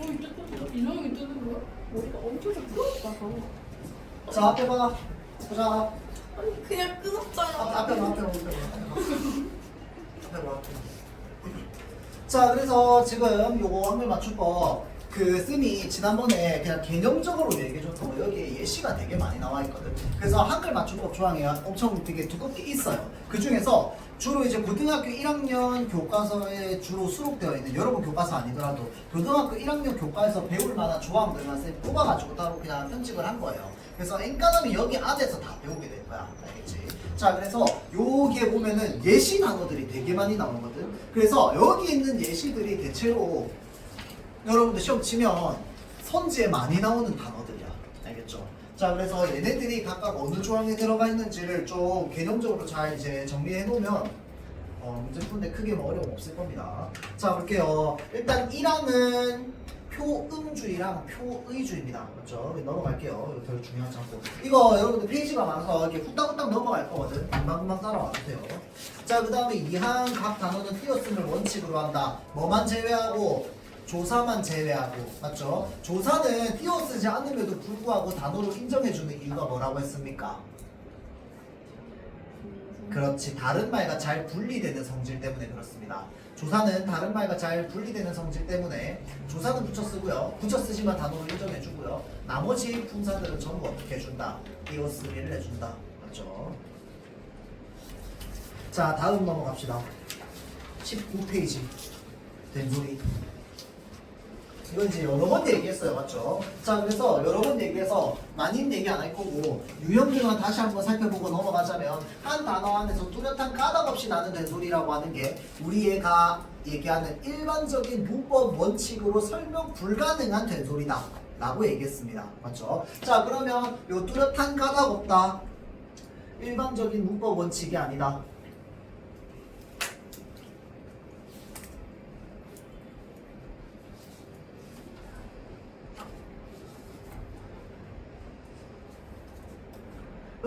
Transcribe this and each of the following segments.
이놈이 뜯는 거? 이놈이 뜯는 거야? 머리가 엄청 부끄럽다. 자, 앞에 봐. 보자. 아니 그냥 끊었잖아. 앞에 봐. 자, 그래서 지금 요거 한글 맞춤법 그 쌤이 지난번에 그냥 개념적으로 얘기해줬고 여기에 예시가 되게 많이 나와 있거든. 그래서 한글 맞춤법 조항이 엄청 되게 두껍게 있어요. 그 중에서 주로 이제 고등학교 1학년 교과서에 주로 수록되어 있는, 여러분 교과서 아니더라도 고등학교 1학년 교과에서 배울 만한 조항들만 쌤 뽑아가지고 따로 그냥 편집을 한 거예요. 그래서 엔간하면 여기 안에서 다 배우게 될 거야. 알겠지? 자, 그래서 여기에 보면은 예시 단어들이 되게 많이 나오거든. 그래서 여기 있는 예시들이 대체로 여러분들 시험 치면 선지에 많이 나오는 단어들이야. 알겠죠? 자, 그래서 얘네들이 각각 어느 조항에 들어가 있는지를 좀 개념적으로 잘 이제 정리해 놓으면 문제 푸는데 크게 뭐 어려움 없을 겁니다. 자, 볼게요. 일단 1항은 표음주의랑 표의주의입니다. 맞죠? 넘어갈게요. 이거 별 중요하지 않고. 이거 여러분들 페이지가 많아서 이렇게 후딱후딱 넘어갈 거거든. 금방금방 따라와 주세요. 자, 그 다음에 2항 각 단어는 띄었음을 원칙으로 한다. 뭐만 제외하고? 조사만 제외하고. 맞죠? 조사는 띄어쓰지 않음에도 불구하고 단어로 인정해주는 이유가 뭐라고 했습니까? 그렇지. 다른 말과 잘 분리되는 성질 때문에 그렇습니다. 조사는 다른 말과 잘 분리되는 성질 때문에 조사는 붙여 쓰고요. 붙여 쓰지만 단어로 인정해주고요. 나머지 품사들은 전부 어떻게 해준다? 띄어쓰기를 해준다. 맞죠? 자, 다음 넘어갑시다. 19페이지. 된소리. 이건 이제 여러 번 얘기했어요. 맞죠? 자, 그래서 여러 번 얘기해서 많이는 얘기 안 할 거고 유형들만 다시 한번 살펴보고 넘어가자면 한 단어 안에서 뚜렷한 까닭 없이 나는 된소리라고 하는 게 우리가 얘기하는 일반적인 문법 원칙으로 설명 불가능한 된소리다 라고 얘기했습니다. 맞죠? 자, 그러면 요 뚜렷한 까닭 없다, 일반적인 문법 원칙이 아니다.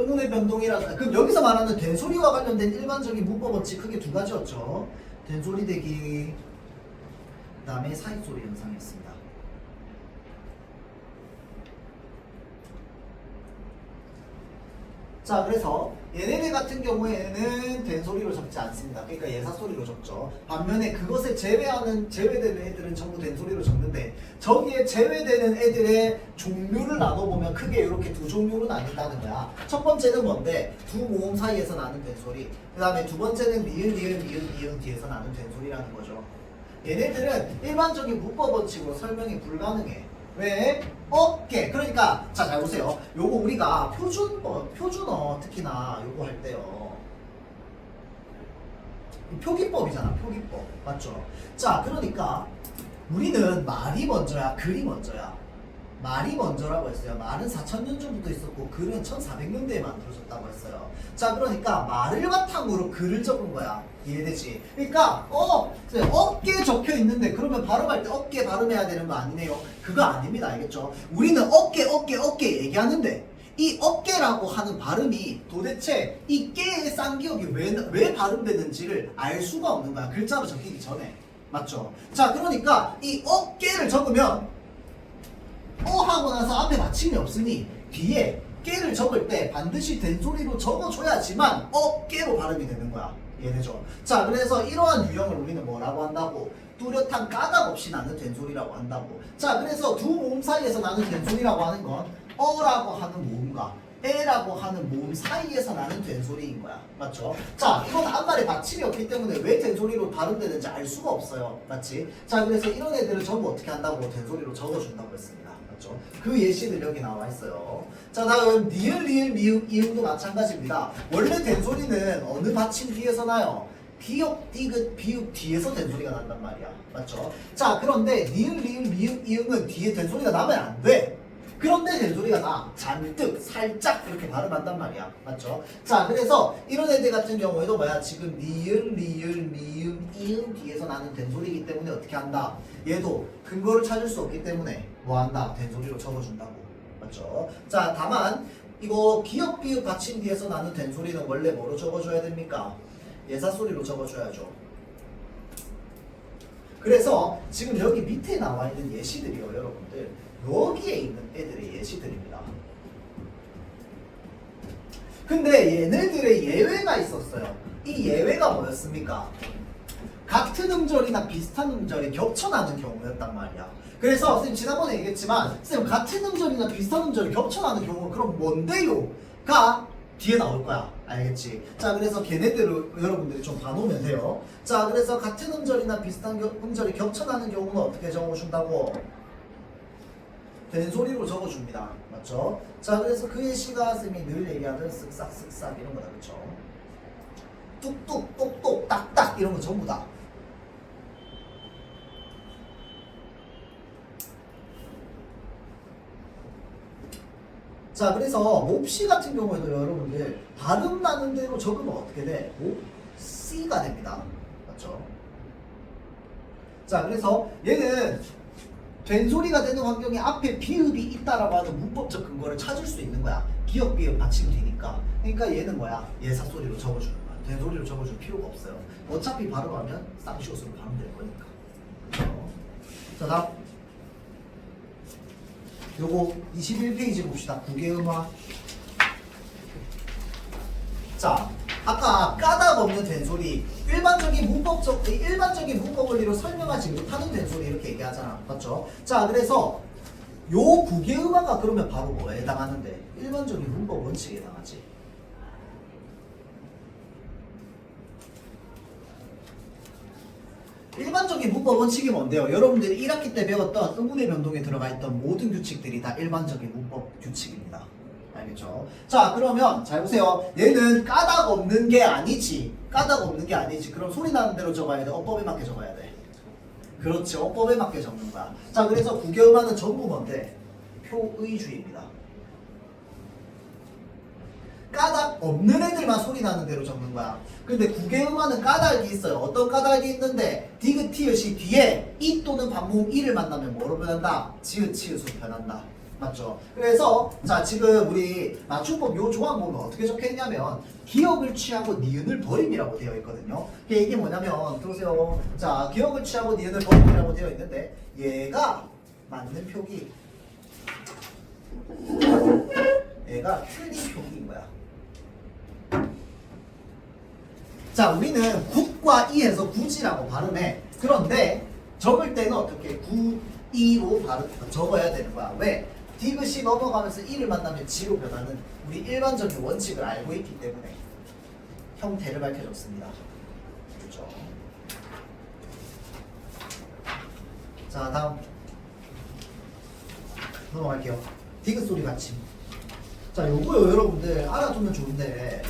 의문의 변동이라. 그럼 여기서 말하는 된소리와 관련된 일반적인 문법 원칙 크게 두 가지였죠. 된소리 대기, 그 다음에 사입소리 현상이었습니다. 자, 그래서 얘네들 같은 경우에는 된소리로 적지 않습니다. 그러니까 예사소리로 적죠. 반면에 그것을 제외되는 애들은 전부 된소리로 적는데 저기에 제외되는 애들의 종류를 나눠보면 크게 이렇게 두 종류로 나뉜다는 거야. 첫 번째는 뭔데? 두 모음 사이에서 나는 된소리. 그 다음에 두 번째는 미음 뒤에서 나는 된소리라는 거죠. 얘네들은 일반적인 문법 원칙으로 설명이 불가능해. 왜? 어깨. 그러니까 자, 잘 보세요. 요거 우리가 표준어 특히나 요거 할 때요. 표기법이잖아. 표기법. 맞죠? 자, 그러니까 우리는 말이 먼저야, 글이 먼저야. 말이 먼저라고 했어요. 말은 4000년 전부터 있었고 글은 1400년대에 만들어졌다고 했어요. 자, 그러니까 말을 바탕으로 글을 적은 거야. 이해되지? 그러니까 어깨에 적혀 있는데 그러면 발음할 때 어깨 발음해야 되는 거 아니네요. 그거 아닙니다. 알겠죠? 우리는 어깨 얘기하는데 이 어깨라고 하는 발음이 도대체 이 깨의 쌍기역이 왜 발음되는지를 알 수가 없는 거야. 글자로 적히기 전에. 맞죠? 자, 그러니까 이 어깨를 적으면 하고 나서 앞에 받침이 없으니 뒤에 깨를 적을 때 반드시 된소리로 적어줘야지만 어깨로 발음이 되는 거야. 이해되죠? 자, 그래서 이러한 유형을 우리는 뭐라고 한다고? 뚜렷한 까닭 없이 나는 된소리라고 한다고. 자, 그래서 두 모음 사이에서 나는 된소리라고 하는 건 어라고 하는 모음과 에라고 하는 모음 사이에서 나는 된소리인 거야. 맞죠? 자, 이건 앞말에 받침이 없기 때문에 왜 된소리로 발음되는지 알 수가 없어요. 맞지? 자, 그래서 이런 애들을 전부 어떻게 한다고? 된소리로 적어준다고 했습니다. 맞죠? 그 예시들 여기 나와 있어요. 자, 다음 니을, 리을, 미음, 이음도 마찬가지입니다. 원래 된소리는 어느 받침 뒤에서 나요? 비읍, 디귿, 비읍 뒤에서 된소리가 난단 말이야. 맞죠? 자, 그런데 니을, 리을, 미음, 이음은 뒤에 된소리가 나면 안 돼. 그런데 된소리가 나. 잔뜩, 살짝 이렇게 발음한단 말이야. 맞죠? 자, 그래서 이런 애들 같은 경우에도 뭐야? 지금 니을, 리을, 미음, 이음 뒤에서 나는 된소리이기 때문에 어떻게 한다? 얘도 근거를 찾을 수 없기 때문에 뭐 한다? 된소리로 적어준다고. 맞죠? 자, 다만 이거 기역, 비읍, 받침 뒤에서 나는 된소리는 원래 뭐로 적어줘야 됩니까? 예사소리로 적어줘야죠. 그래서 지금 여기 밑에 나와 있는 예시들이요, 여러분들. 여기에 있는 애들의 예시들입니다. 근데 얘네들의 예외가 있었어요. 이 예외가 뭐였습니까? 같은 음절이나 비슷한 음절이 겹쳐나는 경우였단 말이야. 그래서 선생님 지난번에 얘기했지만 선생님 같은 음절이나 비슷한 음절이 겹쳐나는 경우는 그럼 뭔데요? 가 뒤에 나올 거야. 알겠지? 자, 그래서 걔네들을 여러분들이 좀 봐놓으면 돼요. 자, 그래서 같은 음절이나 비슷한 음절이 겹쳐나는 경우는 어떻게 적어준다고? 된소리로 적어줍니다. 맞죠? 자, 그래서 그 예시가 쌤이 늘 얘기하는 쓱싹 쓱싹 이런 거다. 그쵸? 뚝뚝 똑똑 딱딱 이런 거 전부 다. 자, 그래서 몹시 같은 경우에도 여러분들 발음 나는 대로 적으면 어떻게 돼? 몹시가 됩니다. 맞죠? 자, 그래서 얘는 된소리가 되는 환경에 앞에 비읍이 있다라고 하는 문법적 근거를 찾을 수 있는 거야. 기역, 비읍 받침 뒤니까. 그러니까 얘는 뭐야? 예사소리로 적어주는 거야. 된소리로 적어줄 필요가 없어요. 어차피 발음하면 쌍시옷으로 발음될 거니까. 그렇죠? 자, 다음. 요거 21페이지 봅시다. 국외음화. 자, 아까 까닭 없는 된소리, 일반적인 문법 원리로 설명하지 못하는 된소리 이렇게 얘기하잖아. 맞죠? 자, 그래서 요 국외음화가 그러면 바로 뭐에 해당하는데? 일반적인 문법 원칙에 해당하지. 일반적인 문법 원칙이 뭔데요? 여러분들이 1학기 때 배웠던 의문의 변동에 들어가 있던 모든 규칙들이 다 일반적인 문법 규칙입니다. 알겠죠? 자, 그러면 잘 보세요. 얘는 까닭 없는 게 아니지. 까닭 없는 게 아니지. 그럼 소리 나는 대로 적어야 돼. 어법에 맞게 적어야 돼. 그렇지. 어법에 맞게 적는 거야. 자, 그래서 국외음화는 전부 뭔데? 표의주의입니다. 까닭 없는 애들만 소리 나는 대로 적는 거야. 근데 국외음화는 까닭이 있어요. 어떤 까닭이 있는데 디귿 티읕이 뒤에 이 또는 반모음 이를 만나면 뭐로 변한다? 지읒 치읒으로 변한다. 맞죠? 그래서 자, 지금 우리 맞춤법 요 조항 보면 어떻게 적혀있냐면 기억을 취하고 니은을 버림이라고 되어 있거든요. 이게 뭐냐면 들으세요. 자, 기억을 취하고 니은을 버림이라고 되어 있는데 얘가 맞는 표기, 얘가 틀린 표기인 거야. 자, 우리는 굿과 이에서 굳이라고 발음해. 그런데 적을 때는 어떻게 구이로 적어야 되는 거야. 왜? 디귿이 넘어가면서 이를 만나면 지로 변하는 우리 일반적인 원칙을 알고 있기 때문에 형태를 밝혀줬습니다. 그렇죠? 자, 다음 넘어갈게요. 디귿 소리 받침. 자, 요거요 여러분들 알아두면 좋은데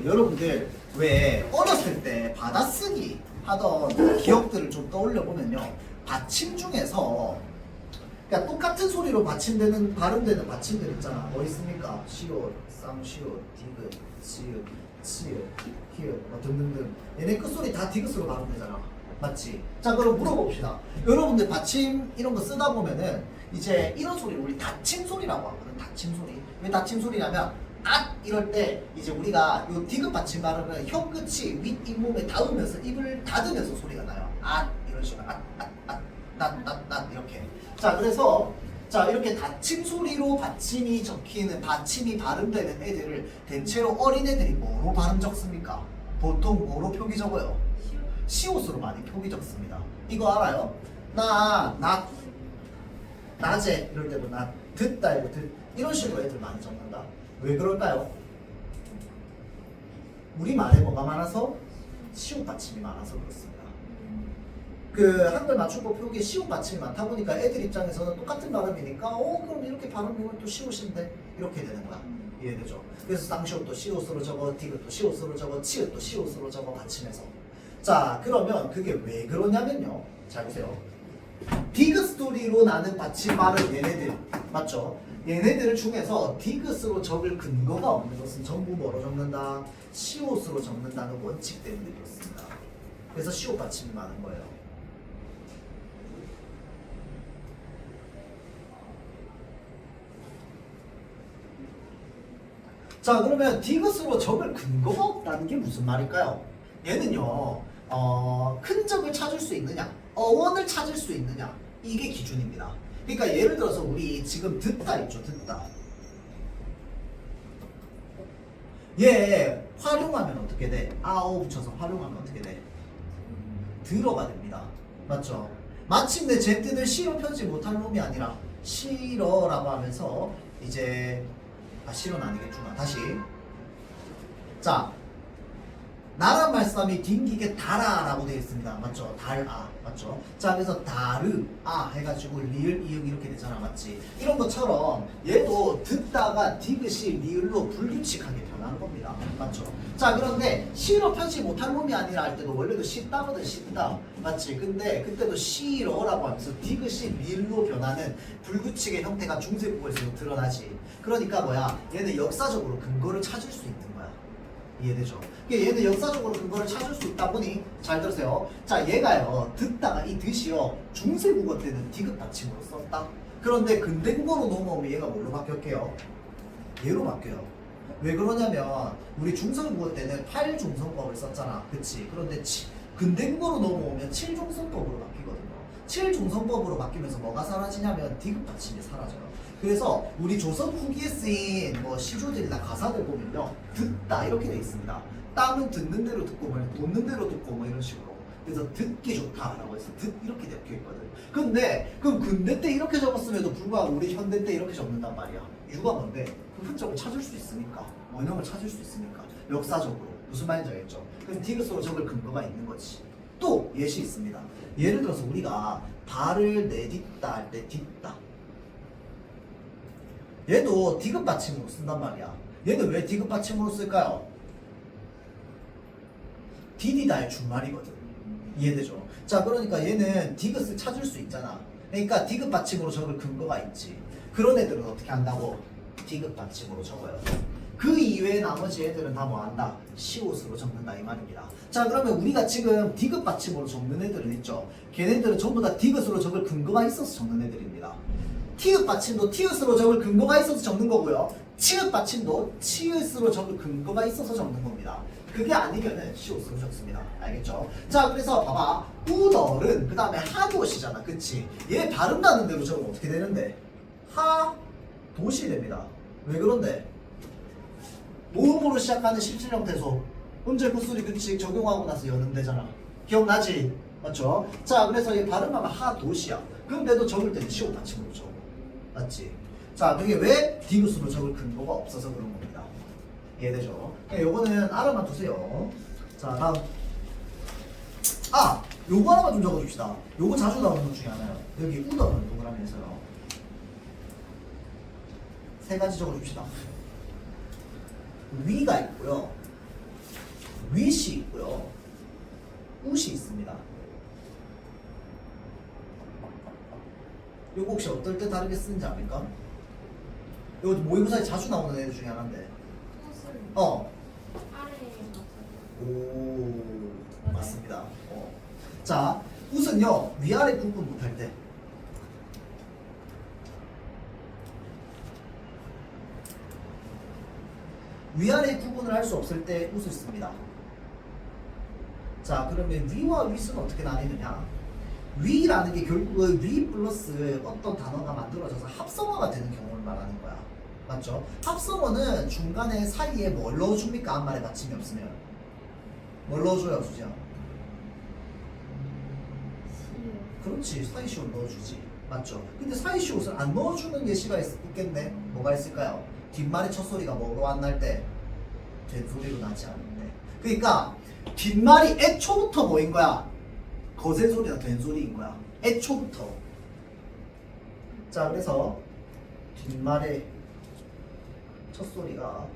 여러분들 왜 어렸을 때 받아쓰기 하던 기억들을 좀 떠올려 보면요, 받침 중에서 그러니까 똑같은 소리로 받침되는 발음되는 받침들 있잖아. 뭐 있습니까? 시옷, 쌍시옷, 디귿, 지읒, 치읒, 히읗, 뭐 등등등. 얘네 끝소리 다 디귿으로 발음되잖아. 맞지? 자, 그럼 물어봅시다. 여러분들 받침 이런 거 쓰다 보면은 이제 이런 소리 우리 닫힘 소리라고 하거든. 닫힘 소리. 왜 닫힘 소리냐면 앗 이럴 때 이제 우리가 요 디귿 받침 발음은 혀 끝이 윗 잇몸에 닿으면서 입을 닫으면서 소리가 나요. 앗 이런 식으로 낫 이렇게. 자, 그래서 자, 이렇게 닫힘 소리로 받침이 적히는 받침이 발음되는 애들을 대체로 어린애들이 뭐로 발음 적습니까? 보통 뭐로 표기 적어요? 시옷으로 많이 표기 적습니다. 이거 알아요? 낮에 이럴 때도 듣다 이거 이런 식으로 애들 많이 적는다. 왜 그럴까요? 우리 말에 뭐가 많아서? 시옷 받침이 많아서 그렇습니다. 한글 맞춤법 표기에 시옷 받침이 많다 보니까 애들 입장에서는 똑같은 발음이니까 그럼 이렇게 발음이면 또 시옷인데 이렇게 되는 거야. 이해되죠? 그래서 쌍시옷도 시옷으로 적어, 디귿도 시옷으로 적어, 치읓도 시옷으로 적어 받침해서. 자, 그러면 그게 왜 그러냐면요, 잘 보세요. 디귿 소리로 나는 받침말은 얘네들 맞죠? 얘네들 중에서 디귿으로 적을 근거가 없는 것은 전부 뭐로 적는다? 시옷으로 적는다는 원칙 때문에 그렇습니다. 그래서 시옷 받침이 많은 거예요. 자, 그러면 디귿으로 적을 근거가 없다는 게 무슨 말일까요? 얘는요, 흔적을 찾을 수 있느냐, 어원을 찾을 수 있느냐, 이게 기준입니다. 그러니까 예를 들어서 우리 지금 듣다 있죠, 듣다. 얘 활용하면 어떻게 돼? 아오 붙여서 활용하면 어떻게 돼? 들어가 됩니다. 맞죠? 마침내 제 뜻을 시로 펴지 못할 놈이 아니라 싫어라고 하면서 이제 싫어는 아니겠구나. 다시 자, 나란 말씀이 딩기게 달아라고 되어 있습니다. 맞죠? 달아. 맞죠? 자, 그래서 다르아 해가지고 리을, 이응 이렇게 되잖아. 맞지? 이런 것처럼 얘도 듣다가 디귿이 리을로 불규칙하게 변하는 겁니다. 맞죠? 자, 그런데 시로 펴지 못할 놈이 아니라 할 때도 원래도 씻다거든, 씻다. 맞지? 근데 그때도 시러라고 하면서 디귿이 리을로 변하는 불규칙의 형태가 중세국어에서 드러나지. 그러니까 뭐야? 얘는 역사적으로 근거를 찾을 수 있는 거야. 이해되죠? 얘는 역사적으로 근거를 찾을 수 있다 보니 잘 들으세요. 자, 얘가요 듣다가 이 뜻이요 중세국어 때는 디귿 받침으로 썼다. 그런데 근대국어로 넘어오면 얘가 뭘로 바뀌었게요? 얘로 바뀌어요. 왜 그러냐면 우리 중세국어 때는 8중성법을 썼잖아. 그치? 그런데 근대국어로 넘어오면 7중성법으로 바뀌거든요. 7중성법으로 바뀌면서 뭐가 사라지냐면 디귿 받침이 사라져요. 그래서 우리 조선 후기에 쓰인 뭐 시조들이나 가사들 보면요 듣다 이렇게 돼 있습니다. 땅은 듣는 대로 듣고 뭐 돋는 대로 듣고 뭐 이런 식으로. 그래서 듣기 좋다라고 해서 듣 이렇게 적혀 있거든. 근데 그럼 근대 때 이렇게 적었음에도 불구하고 우리 현대 때 이렇게 적는단 말이야. 이유가 뭔데? 그 흔적을 찾을 수 있으니까, 원형을 찾을 수 있으니까. 역사적으로 무슨 말인지 알겠죠? 그럼 디귿으로 적을 근거가 있는 거지. 또 예시 있습니다. 예를 들어서 우리가 발을 내딛다 할 때 딛다. 얘도 디귿 받침으로 쓴단 말이야. 얘는 왜 디귿 받침으로 쓸까요? 디디다의 준말이거든. 이해되죠? 자, 그러니까 얘는 디귿을 찾을 수 있잖아. 그러니까 디귿 받침으로 적을 근거가 있지. 그런 애들은 어떻게 한다고? 디귿 받침으로 적어요. 그 이외에 나머지 애들은 다 뭐한다? 시옷으로 적는다 이 말입니다. 자, 그러면 우리가 지금 디귿 받침으로 적는 애들은 있죠. 걔네들은 전부 다 디귿으로 적을 근거가 있어서 적는 애들입니다. 티읕 받침도 티읕으로 적을 근거가 있어서 적는 거고요. 치읕 받침도 치읕으로 적을 근거가 있어서 적는 겁니다. 그게 아니면은 시옷으로 적습니다. 알겠죠? 자, 그래서 봐봐. 우덜은 그 다음에 하도시잖아. 그치? 얘 발음 나는 대로 적으면 어떻게 되는데? 하도시 됩니다. 왜 그런데? 모음으로 시작하는 실질형태소 음절 구수리 규칙 적용하고 나서 여는 되잖아. 기억나지? 맞죠? 자, 그래서 얘 발음하면 하도시야. 근데도 적을 때는 시옷 받침으로 적어. 맞지? 자, 그게 왜 디귿으로 적을 근거가 없어서 그런 겁니다. 이해되죠? 요거는 알아만 두세요. 자, 다음. 요거 하나만 좀 적어줍시다. 요거 자주 나오는 것 중에 하나요. 여기 우더는 동그라미에서요. 3가지 적어줍시다. 위가 있고요. 윗이 있고요. 웃이 있습니다. 요거 혹시 어떨 때 다르게 쓰는지 압니까? 요거 모의고사에 자주 나오는 애들 중에 하나인데. 아래에 오, 맞습니다. 자, 웃은요 위아래 구분 못할 때. 위아래 구분을 할 수 없을 때 웃을 씁니다. 자, 그러면 위와 윗은 어떻게 나뉘느냐? 위라는 게 결국은 위 플러스 어떤 단어가 만들어져서 합성어가 되는 경우를 말하는 거야. 맞죠? 합성어는 중간에 사이에 뭘 넣어줍니까? 한 말에 받침이 없으면 뭘 넣어줘요, 수지야? 그렇지, 사이시옷 넣어주지. 맞죠? 근데 사이시옷을 안 넣어주는 예시가 있겠네. 뭐가 있을까요? 뒷말의 첫 소리가 뭐로 안 날 때? 된소리로 나지 않는데. 그러니까 뒷말이 애초부터 뭐인 거야? 거센 소리나 된 소리인 거야. 애초부터. 자, 그래서 뒷말의 첫 소리가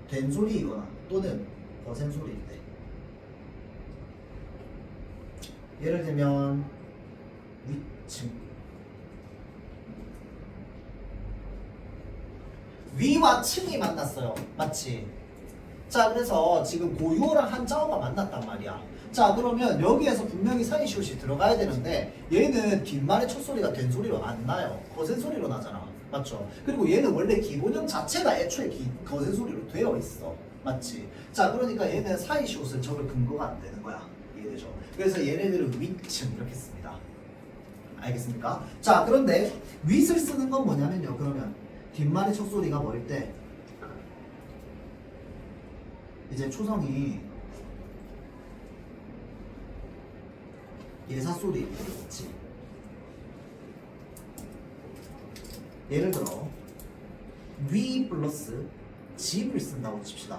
된 소리이거나 또는 거센 소리일 때. 예를 들면 위층. 위와 층이 만났어요. 맞지? 자, 그래서 지금 고유어랑 한자어가 만났단 말이야. 자, 그러면 여기에서 분명히 사이시옷이 들어가야 되는데 얘는 뒷말의 첫 소리가 된 소리로 안 나요. 거센 소리로 나잖아. 맞죠? 그리고 얘는 원래 기본형 자체가 애초에 거센 소리로 되어 있어. 맞지? 자, 그러니까 얘는 사이시옷은 적을 근거가 안 되는 거야. 이해되죠? 그래서 얘네들을 윗층 이렇게 씁니다. 알겠습니까? 자, 그런데 윗을 쓰는 건 뭐냐면요. 그러면 뒷말의 첫 소리가 뭐일 때 이제 초성이 예사 소리 있지. 예를 들어 위 플러스 집을 쓴다고 칩시다.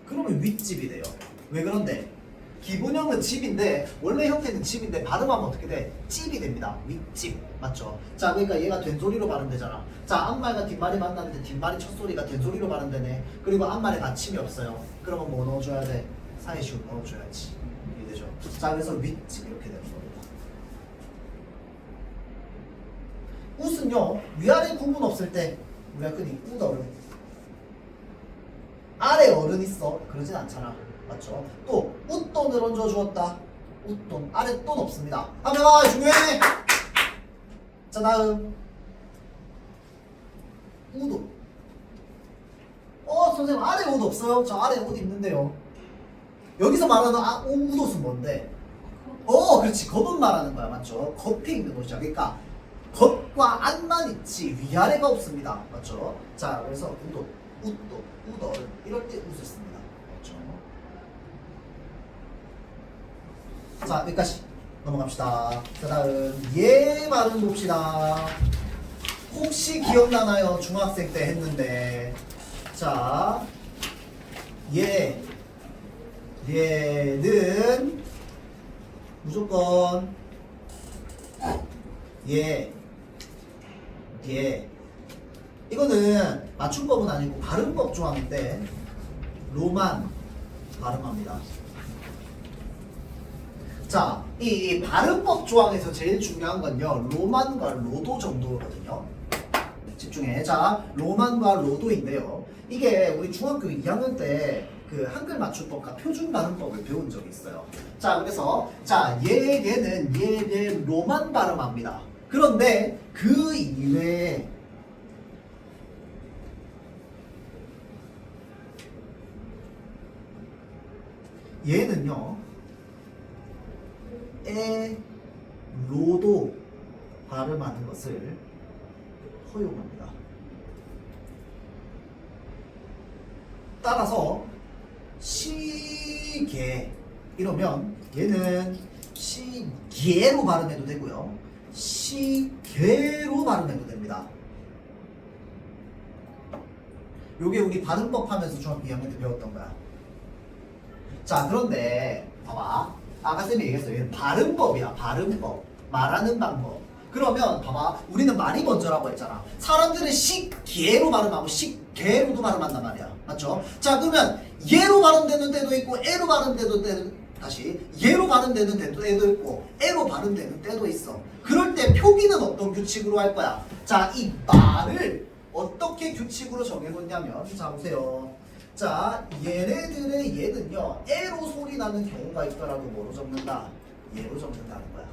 그러면 윗집이 돼요. 왜 그런데? 기본형은 집인데 원래 형태는 집인데 발음하면 어떻게 돼? 찝이 됩니다. 윗집 맞죠? 자, 그러니까 얘가 된소리로 발음되잖아. 자, 앞말과 뒷말이 만났는데 뒷말이 첫 소리가 된소리로 발음되네. 그리고 앞말에 받침이 없어요. 그러면 뭐 넣어줘야 돼? 사이시옷 넣어줘야지. 이해되죠? 자, 그래서 윗집 이렇게 되는 겁니다. 웃은요 위아래 구분 없을 때 우리가 흔히 웃어른 아래 어른 있어 그러진 않잖아. 맞죠? 또 웃돈을 얹어 주었다. 웃돈 아래 돈 없습니다. 한명아 중요해. 자, 다음 우돈. 선생님 아래 옷 없어요? 저 아래 옷 있는데요. 여기서 말하는 우옷은 뭔데? 그렇지. 겉옷 말하는 거야. 맞죠? 겉에 있는 옷이야. 그러니까 겉과 안만 있지 위아래가 없습니다. 맞죠? 자, 그래서 우돈, 웃돈, 우덜 이럴 때 웃을 씁니다. 맞죠? 자, 여기까지 넘어갑시다. 자, 다음 예 발음 봅시다. 혹시 기억나나요? 중학생 때 했는데. 자, 얘는 무조건 이거는 맞춤법은 아니고 발음법 조항인데 로만 발음합니다. 자, 이 발음법 조항에서 제일 중요한 건요 로만과 로도 정도거든요. 집중해. 자, 로만과 로도인데요. 이게 우리 중학교 2학년 때 그 한글 맞춤법과 표준 발음법을 배운 적이 있어요. 자, 그래서 얘는 로만 발음합니다. 그런데 그 이외에 얘는요 로도 발음하는 것을 허용합니다. 따라서 시계 이러면 얘는 시계로 발음해도 되고요 시계로 발음해도 됩니다. 요게 우리 발음법 하면서 중학교 2학년 때 배웠던 거야. 자, 그런데 봐봐, 아까 쌤이 얘기했어요. 얘는 발음법이야. 발음법, 말하는 방법. 그러면 봐봐, 우리는 말이 먼저라고 했잖아. 사람들은 시계로 발음하고 식계로도 발음한단 말이야. 맞죠? 자, 그러면 예로 발음되는 때도 있고 에로 발음되는 때도 다시 예로 발음되는 때도 있고 에로 발음되는 때도 있어. 그럴 때 표기는 어떤 규칙으로 할 거야? 자, 이 말을 어떻게 규칙으로 정해놓냐면 자, 보세요. 자, 얘네들의 얘는요 에로 소리 나는 경우가 있더라도 뭐로 적는다? 예로 적는다는 거야.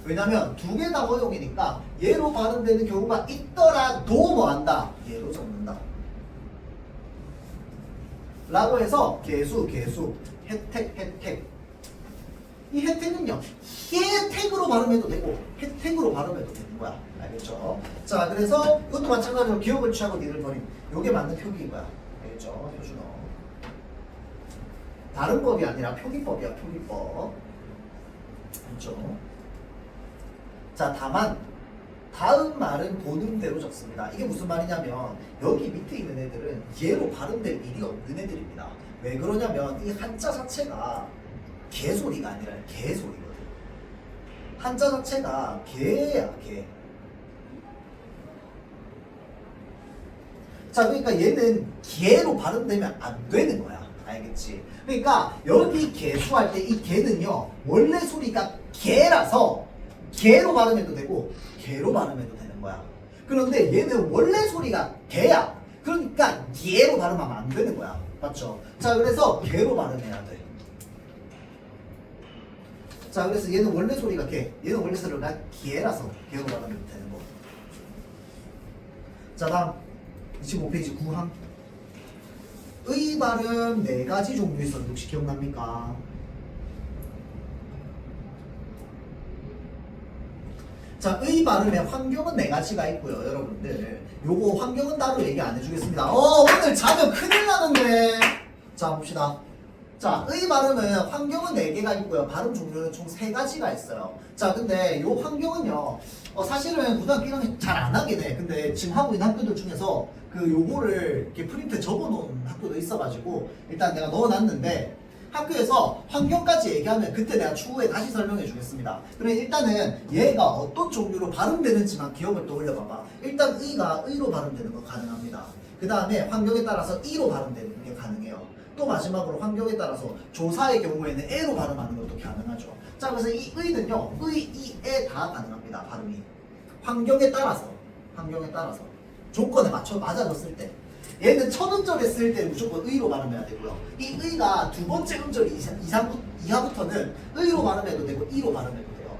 왜냐면 두 개 다 허용이니까 예로 발음되는 경우가 있더라도 뭐 한다? 예로 적는다. 라고 해서 개수, 혜택. 이 혜택은요 혜택으로 발음해도 되고 혜택으로 발음해도 되는 거야. 알겠죠? 자, 그래서 이것도 마찬가지로 기억을 취하고 니를 버림. 요게 맞는 표기인 거야. 알겠죠? 표준어. 다른 법이 아니라 표기법이야. 표기법. 그렇죠? 자, 다만 다음 말은 본음대로 적습니다. 이게 무슨 말이냐면 여기 밑에 있는 애들은 얘로 발음될 일이 없는 애들입니다. 왜 그러냐면 이 한자 자체가 개소리가 아니라 개소리거든. 한자 자체가 개야, 개. 자, 그러니까 얘는 개로 발음되면 안 되는 거야. 알겠지? 그러니까 여기 개수할 때 이 개는요 원래 소리가 개라서 개로 발음해도 되고 개로 발음해도 되는 거야. 그런데 얘는 원래 소리가 개야. 그러니까 얘로 발음하면 안 되는 거야. 맞죠? 자, 그래서 개로 발음해야 돼. 자, 그래서 얘는 원래 소리가 개. 얘는 원래 소리가 개라서 개로 발음해도 되는 거. 자, 다음 25페이지 9항. 의 발음 4가지 종류 있었는데 혹시 기억납니까? 자, 의 발음의 환경은 4가지가 있고요, 여러분들. 요거 환경은 따로 얘기 안 해주겠습니다. 오늘 자면 큰일 나는데. 자, 봅시다. 자, 의 발음은 환경은 4개가 있고요. 발음 종류는 총 3가지가 있어요. 자, 근데 요 환경은요, 사실은 고등학교 1학년 잘 안 하긴 해. 근데 지금 하고 있는 학교들 중에서 그 요거를 이렇게 프린트에 적어놓은 학교도 있어가지고 일단 내가 넣어놨는데 학교에서 환경까지 얘기하면 그때 내가 추후에 다시 설명해 주겠습니다. 그럼 일단은 얘가 어떤 종류로 발음되는지만 기억을 떠올려봐봐. 일단 의가 의로 발음되는 거 가능합니다. 그 다음에 환경에 따라서 이로 발음되는 게 가능해요. 또 마지막으로 환경에 따라서 조사의 경우에는 에로 발음하는 것도 가능하죠. 자, 그래서 이 의는요, 의, 이, 에 다 가능합니다. 발음이. 환경에 따라서 조건에 맞아졌을 때. 얘는 첫 음절에 쓸 때 무조건 의로 발음해야 되고요. 이 의가 두 번째 음절 이하부터는 의로 발음해도 되고 이로 발음해도 돼요.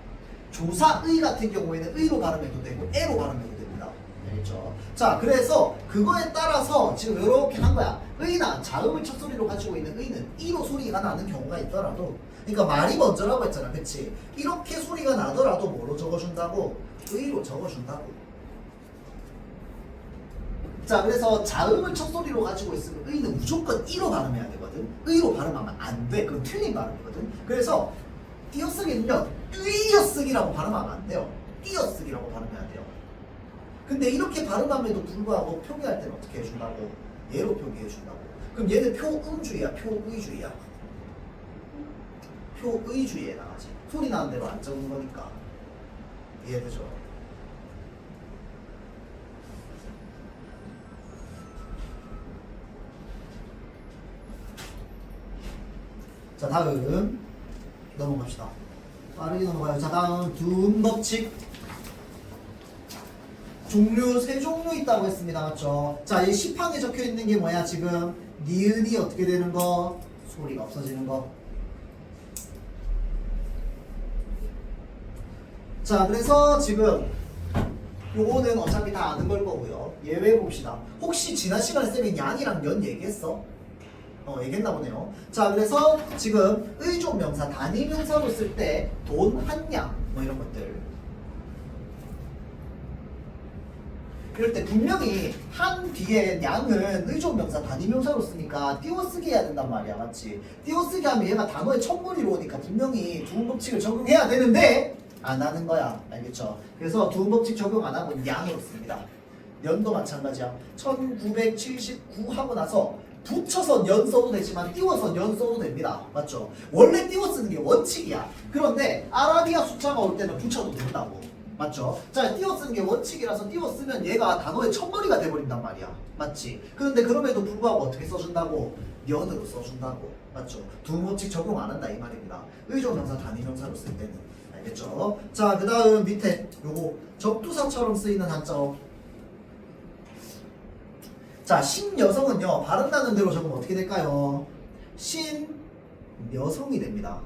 조사 의 같은 경우에는 의로 발음해도 되고 에로 발음해도 됩니다. 알겠죠? 자, 그래서 그거에 따라서 지금 이렇게 한 거야. 의나 자음을 첫 소리로 가지고 있는 의는 이로 소리가 나는 경우가 있더라도, 그러니까 말이 먼저라고 했잖아, 그치? 이렇게 소리가 나더라도 뭐로 적어준다고? 의로 적어준다고. 자, 그래서 자음을 첫 소리로 가지고 있으면 의는 무조건 이로 발음해야 되거든. 의로 발음하면 안 돼. 그건 틀린 발음이거든. 그래서 띄어쓰기는요, 띄어쓰기라고 발음하면 안 돼요. 띄어쓰기라고 발음해야 돼요. 근데 이렇게 발음함에도 불구하고 표기할 때는 어떻게 해준다고? 얘로 표기해준다고. 그럼 얘는 표음주의야, 표의주의야? 표의주의에 나가지. 소리 나는 대로 안 적는 거니까. 이해되죠? 자, 다음 넘어갑시다. 빠르게 넘어가요. 자, 다음 두음법칙. 종류 3종류 있다고 했습니다. 맞죠? 자, 이 시판에 적혀 있는 게 뭐야? 지금 니은이 어떻게 되는 거? 소리가 없어지는 거. 자, 그래서 지금 요거는 어차피 다 아는 걸 거고요. 예외 봅시다. 혹시 지난 시간에 쌤이 양이랑 연 얘기했어? 얘기했나 보네요. 자, 그래서 지금 의존명사 단위명사로 쓸 때 돈, 한 양, 뭐 이런 것들. 이럴 때 분명히 한 뒤에 양은 의존명사 단위명사로 쓰니까 띄어쓰기 해야 된단 말이야, 맞지? 띄어쓰기 하면 얘가 단어의 첫머리로 오니까 분명히 두음법칙을 적용해야 되는데 안 하는 거야, 알겠죠? 그래서 두음법칙 적용 안 하고 양으로 씁니다. 연도 마찬가지야. 1979 하고 나서 붙여서 연 써도 되지만 띄워서 연 써도 됩니다. 맞죠? 원래 띄워 쓰는 게 원칙이야. 그런데 아라비아 숫자가 올 때는 붙여도 된다고. 맞죠? 자, 띄워 쓰는 게 원칙이라서 띄워 쓰면 얘가 단어의 첫머리가 돼버린단 말이야. 맞지? 그런데 그럼에도 불구하고 어떻게 써준다고? 연으로 써준다고. 맞죠? 두음법칙 적용 안 한다 이 말입니다. 의존명사 단위명사로 쓸 때는. 알겠죠? 자, 그 다음 밑에 요거 접두사처럼 쓰이는 한자어. 자, 신여성은요, 발음나는 대로 적으면 어떻게 될까요? 신여성이 됩니다.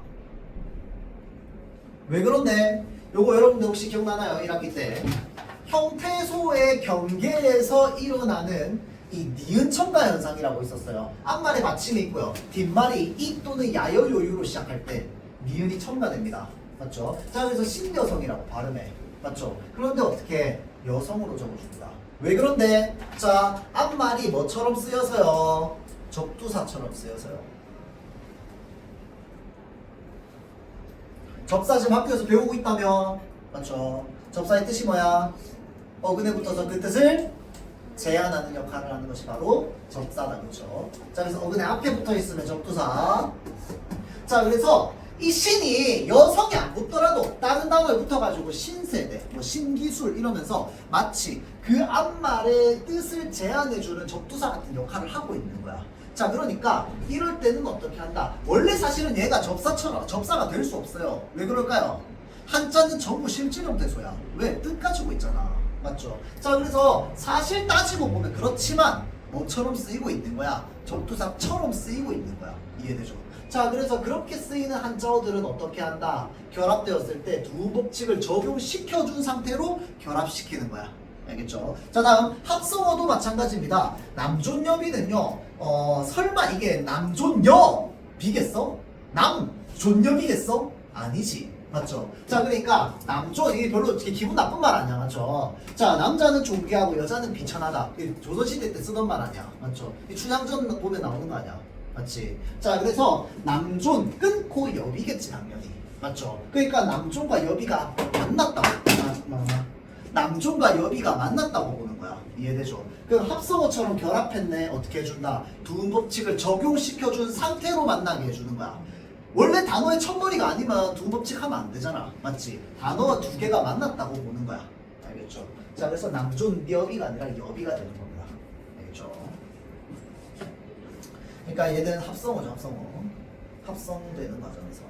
왜 그런데? 요거 여러분들 혹시 기억나나요? 1학기 때. 형태소의 경계에서 일어나는 이 니은 첨가 현상이라고 있었어요. 앞말에 받침이 있고요. 뒷말이 이 또는 야여 요유로 시작할 때 니은이 첨가됩니다. 맞죠? 자, 그래서 신여성이라고 발음해. 맞죠? 그런데 어떻게? 여성으로 적어줍니다. 왜 그런데? 자, 앞말이 뭐처럼 쓰여서요? 접두사처럼 쓰여서요. 접사 지금 학교에서 배우고 있다며? 맞죠? 접사의 뜻이 뭐야? 어근에 붙어서 그 뜻을 제한하는 역할을 하는 것이 바로 접사다. 그렇죠? 자, 그래서 어근에 앞에 붙어 있으면 접두사. 자, 그래서 이 신이 여성이 안 붙더라도 다른 단어에 붙어가지고 신세대, 뭐 신기술 이러면서 마치 그 앞말의 뜻을 제한해주는 접두사 같은 역할을 하고 있는 거야. 자, 그러니까 이럴 때는 어떻게 한다? 원래 사실은 얘가 접사가 될 수 없어요. 왜 그럴까요? 한자는 전부 실질형 대소야. 왜? 뜻 가지고 있잖아. 맞죠? 자, 그래서 사실 따지고 보면 그렇지만 뭐처럼 쓰이고 있는 거야? 접두사처럼 쓰이고 있는 거야. 이해되죠? 자, 그래서 그렇게 쓰이는 한자어들은 어떻게 한다? 결합되었을 때 두음법칙을 적용시켜준 상태로 결합시키는 거야. 알겠죠? 자, 다음 합성어도 마찬가지입니다. 남존여비는요. 설마 이게 남존여비겠어? 남존여비겠어? 아니지. 맞죠? 자, 그러니까 남존 이게 별로 이렇게 기분 나쁜 말 아니야, 맞죠? 자, 남자는 존귀하고 여자는 비천하다. 조선시대 때 쓰던 말 아니야, 맞죠? 이 춘향전 보면 나오는 거 아니야, 맞지? 자, 그래서 남존 끊고 여비겠지 당연히, 맞죠? 그러니까 남존과 여비가 만났다고. 남존과 여비가 만났다고 보는 거야. 이해되죠? 그럼 합성어처럼 결합했네. 어떻게 해준다? 두음 법칙을 적용시켜준 상태로 만나게 해주는 거야. 원래 단어의 첫머리가 아니면 두음 법칙 하면 안 되잖아. 맞지? 단어 두 개가 만났다고 보는 거야. 알겠죠? 자, 그래서 남존 여비가 아니라 여비가 되는 겁니다. 알겠죠? 그러니까 얘는 합성어죠. 합성어. 합성되는 과정에서.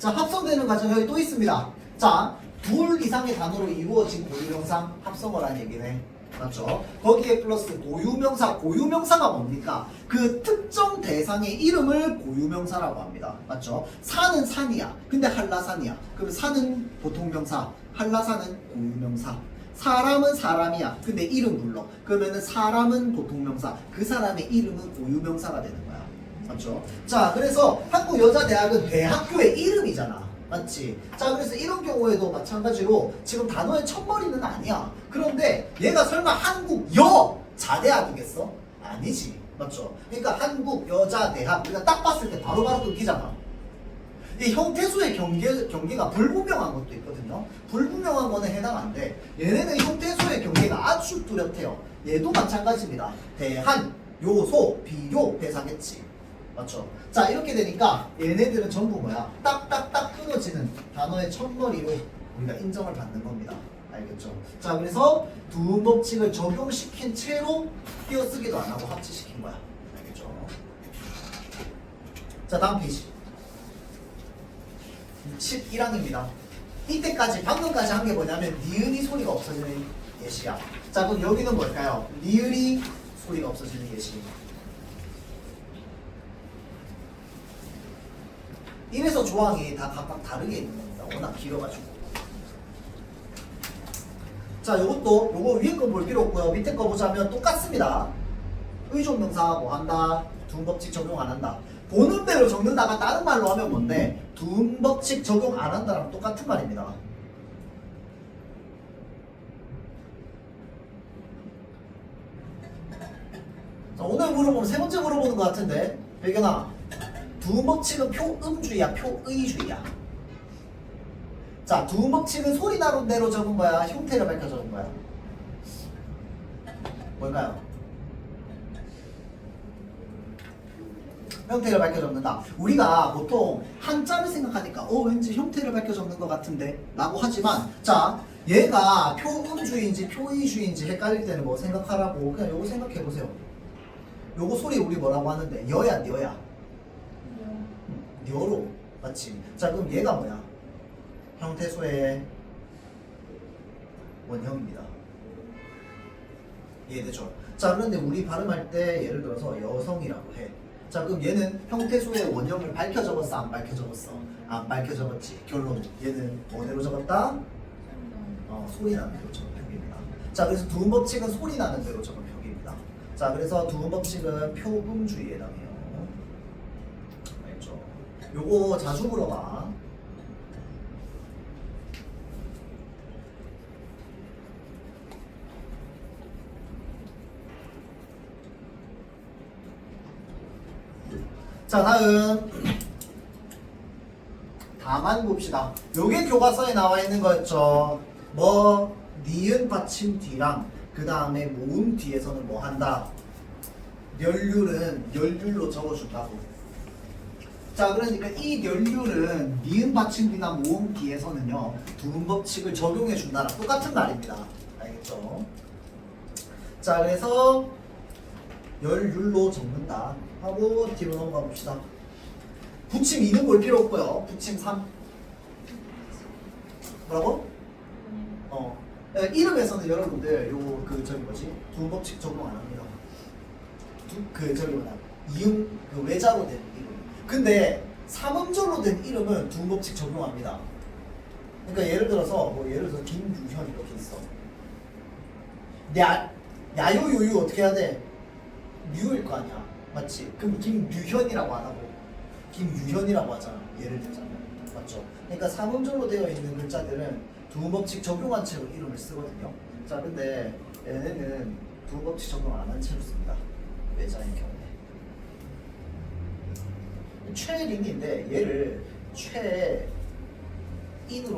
자, 합성되는 과정 여기 또 있습니다. 자, 둘 이상의 단어로 이루어진 고유명사 합성어라는 얘기네. 맞죠? 거기에 플러스 고유명사. 고유명사가 뭡니까? 그 특정 대상의 이름을 고유명사라고 합니다. 맞죠? 산은 산이야. 근데 한라산이야. 그럼 산은 보통명사, 한라산은 고유명사. 사람은 사람이야. 근데 이름 불러. 그러면은 사람은 보통명사. 그 사람의 이름은 고유명사가 되는 거야. 맞죠? 자, 그래서 한국여자대학은 대학교의 이름이잖아. 맞지? 자, 그래서 이런 경우에도 마찬가지로 지금 단어의 첫머리는 아니야. 그런데 얘가 설마 한국여자대학이겠어? 아니지. 맞죠? 그러니까 한국여자대학 우리가 딱 봤을 때 바로바로 끊기잖아. 이 형태수의 경계가 불분명한 것도 있거든요. 불분명한 거는 해당 안 돼. 얘네는 형태수의 경계가 아주 뚜렷해요. 얘도 마찬가지입니다. 대한, 요소, 비교, 대사겠지. 맞죠? 자, 이렇게 되니까 얘네들은 전부 뭐야? 딱딱딱 끊어지는 단어의 첫머리로 우리가 인정을 받는 겁니다. 알겠죠? 자, 그래서 두음 법칙을 적용시킨 채로 띄어쓰기도 안 하고 합치시킨 거야. 알겠죠? 자, 다음 페이지 11항입니다. 이때까지 방금까지 한 게 뭐냐면 니은이 소리가 없어지는 예시야. 자, 그럼 여기는 뭘까요? 니은이 소리가 없어지는 예시. 이래서 조항이 다 각각 다르게 있는 겁니다. 워낙 길어가지고. 자, 요거 위에 거 볼 필요 없고요. 밑에 거 보자면 똑같습니다. 의존명사 뭐 한다? 두음법칙 적용 안 한다. 보는 대로 적는다가 다른 말로 하면 뭔데? 두음법칙 적용 안 한다랑 똑같은 말입니다. 자, 오늘 물어보면 세 번째 물어보는 것 같은데, 백연아. 두음법칙은 표음주의야, 표의주의야. 자, 두음법칙은 소리 나는 대로 적은 거야, 형태를 밝혀 적은 거야? 뭘까요? 형태를 밝혀 적는다. 우리가 보통 한자를 생각하니까 왠지 형태를 밝혀 적는 것 같은데 라고 하지만, 자, 얘가 표음주의인지 표의주의인지 헷갈릴 때는 뭐 생각하라고 그냥 요거 생각해 보세요. 요거 소리 우리 뭐라고 하는데? 여야, 여야. 여로. 맞지? 자, 그럼 얘가 뭐야? 형태소의 원형입니다. 이해되죠? 자, 그런데 우리 발음할 때 예를 들어서 여성이라고 해. 자, 그럼 얘는 형태소의 원형을 밝혀 적었어? 안 밝혀 적었어? 안 밝혀 적었지. 결론. 얘는 뭐대로 적었다? 소리 나는 대로 적은 표기입니다. 자, 그래서 두음법칙은 소리 나는 대로 적은 표기입니다. 자, 그래서 두음법칙은 표음주의에 해당해요. 알겠죠? 요거 자주 물어봐. 자, 다음 다만 봅시다. 요게 교과서에 나와 있는 거였죠. 뭐 니은 받침 뒤랑 그 다음에 모음 뒤에서는 뭐 한다? 멸률은 멸률로 적어준다고. 자, 그러니까 이 멸률은 니은 받침 뒤나 모음 뒤에서는요 두음 법칙을 적용해 준다랑 똑같은 말입니다. 알겠죠? 자, 그래서 멸률로 적는다 하고 뒤로 넘어가 봅시다. 붙임 2는 볼 필요 없고요. 붙임 3 뭐라고? 이름에서는 여러분들 요 저기 뭐지? 두음 법칙 적용 안 합니다. 저기 뭐냐? 이음 그 외자로 된 이름. 근데 삼음절로 된 이름은 두음 법칙 적용합니다. 그러니까 예를 들어서 김유현 이렇게 있어. 야요요유 어떻게 해야 돼? 유일 거 아니야, 맞지? 그럼 김유현이라고 안 하고 김유현이라고 하잖아. 예를 들자면, 맞죠? 그러니까 삼음절로 되어 있는 글자들은 두음법칙 적용한 채로 이름을 쓰거든요. 자, 근데 얘네는 두음법칙 적용 안 한 채로 씁니다. 외자인 경우에. 최린인데 얘를 최인으로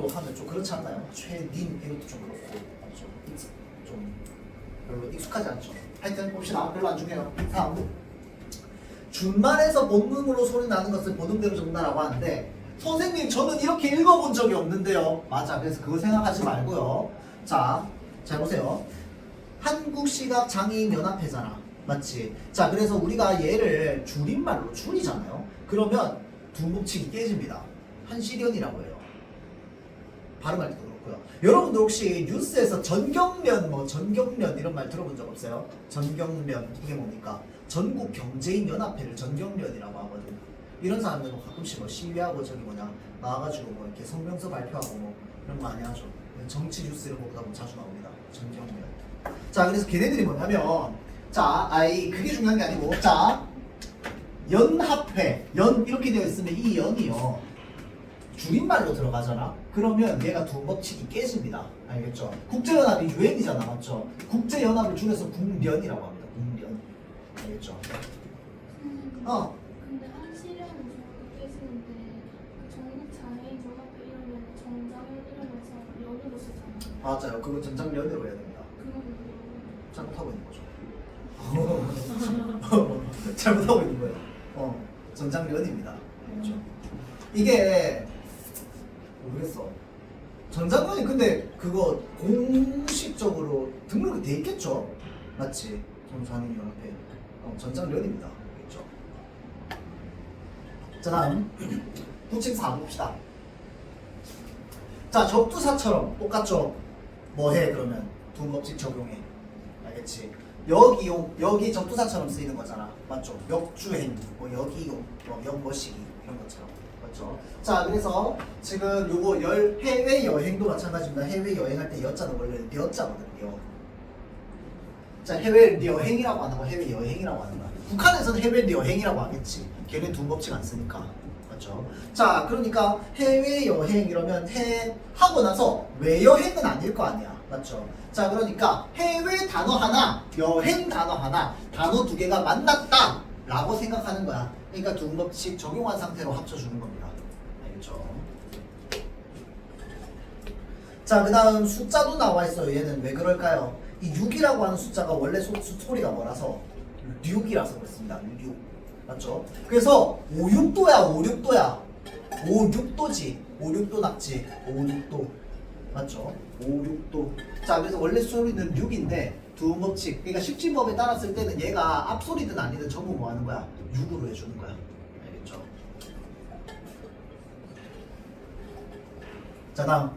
하면 좀 그렇지 않나요? 최닌 이것도 좀 그렇고, 맞죠? 좀 별로 익숙하지 않죠. 하여튼 봅시다. 별로 안 중요해요. 다음. 준말에서 본문으로 소리 나는 것을 본음대로 적는다라고 하는데, 선생님 저는 이렇게 읽어본 적이 없는데요. 맞아. 그래서 그거 생각하지 말고요. 자, 잘 보세요. 한국시각장애인연합회잖아. 맞지? 자, 그래서 우리가 얘를 줄임말로 줄이잖아요. 그러면 두목칙이 깨집니다. 한시련이라고 해요. 발음할 때도 그렇고요. 여러분들 혹시 뉴스에서 전경련 이런 말 들어본 적 없어요? 전경련 이게 뭡니까? 전국경제인연합회를 전경련이라고 하거든요. 이런 사람들은 가끔씩 뭐 시위하고 나와가지고 뭐 이렇게 성명서 발표하고 뭐 이런 거 많이 하죠. 정치 뉴스 이런 거 보다 보면 자주 나옵니다. 전경련. 자, 그래서 걔네들이 뭐냐면, 그게 중요한 게 아니고, 연합회, 이렇게 되어 있으면 이 연이요 줄임말로 들어가잖아. 그러면 얘가 두법칙이 깨집니다. 알겠죠? 국제연합이 유엔이잖아, 맞죠? 국제연합을 줄여서 국련이라고 합니다. 국련. 알겠죠? 근데 한시련은 저렇게 깨지는데 그 전국 장애인 연합회 이러면 정장을 이러면서 연으로 쓰잖아. 맞아요. 그거 전장련으로 해야 됩니다. 그건 잘못하고 있는 거죠. 잘못하고 있는 거예요. 전장련입니다. 알겠죠? 이게 모르겠어. 전장련이 근데 그거 공식적으로 등록이 돼 있겠죠? 맞지? 전장연합회 전장련입니다. 알겠죠? 자, 다음 부칙 4 봅시다. 자, 접두사처럼 똑같죠? 뭐해 그러면? 두법칙 적용해. 알겠지? 여기 접두사처럼 쓰이는 거잖아. 맞죠? 역주행, 뭐 여기용, 뭐 명거시기 이런 것처럼. 맞죠? 자, 그래서 지금 요거 해외 여행도 마찬가지입니다. 해외 여행할 때 여자는 원래 여자거든요. 자, 해외 여행이라고 안 하고 해외 여행이라고 하는 거야. 북한에서는 해외 여행이라고 하겠지. 걔네 두법칙 안 쓰니까. 맞죠? 자, 그러니까 해외 여행 이러면 하고 나서 외여행은 아닐 거 아니야. 맞죠? 자, 그러니까 해외 단어 하나, 여행 단어 하나, 단어 두 개가 만났다 라고 생각하는 거야. 그러니까 두법칙 적용한 상태로 합쳐주는 겁니다. 알겠죠? 자, 그 다음 숫자도 나와 있어요. 얘는 왜 그럴까요? 이 6이라고 하는 숫자가 원래 소리가 뭐라서 6이라서 그렇습니다. 6. 맞죠? 그래서 56도야, 56도야. 56도지. 56도 낙지. 56도. 맞죠? 56도. 자, 그래서 원래 소리는 6인데 두음법칙. 그러니까 십진법에 따랐을 때는 얘가 앞소리든 아니든 전부 뭐 하는 거야? 6으로 해주는 거야. 알겠죠? 자, 다음.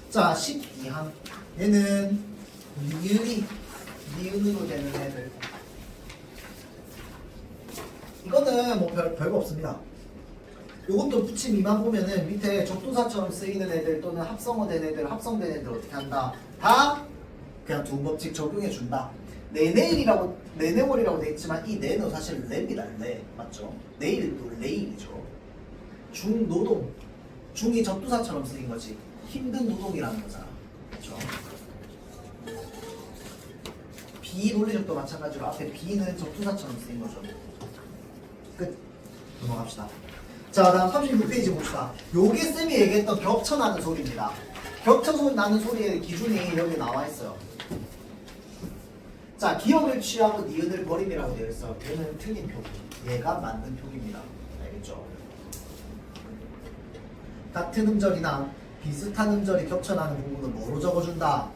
자, 12항. 얘는 니은으로 되는 애들. 이거는 뭐 별거 없습니다. 요것도 붙임 미만 보면은 밑에 접두사처럼 쓰이는 애들 또는 합성어된 애들, 합성된 애들 어떻게 한다? 다 그냥 두음법칙 적용해 준다. 내내월이라고 돼 있지만 이 내는 사실 레입니다. 레. 맞죠? 내일도 레일이죠. 중노동. 중이 접두사처럼 쓰인 거지. 힘든 노동이라는 거잖아. 그렇죠? 비논리적도 마찬가지로 앞에 비는 접두사처럼 쓰인 거죠. 끝. 넘어갑시다. 자, 다음 36페이지 봅시다. 요게 쌤이 얘기했던 겹쳐나는 소리입니다. 겹쳐나는 소리의 기준이 여기 나와 있어요. 자, 기억을 취하고 니은을 버림이라고 되어 있어. 얘는 틀린 표기. 얘가 맞는 표기입니다. 알겠죠? 같은 음절이나 비슷한 음절이 겹쳐나는 부분은 뭐로 적어준다?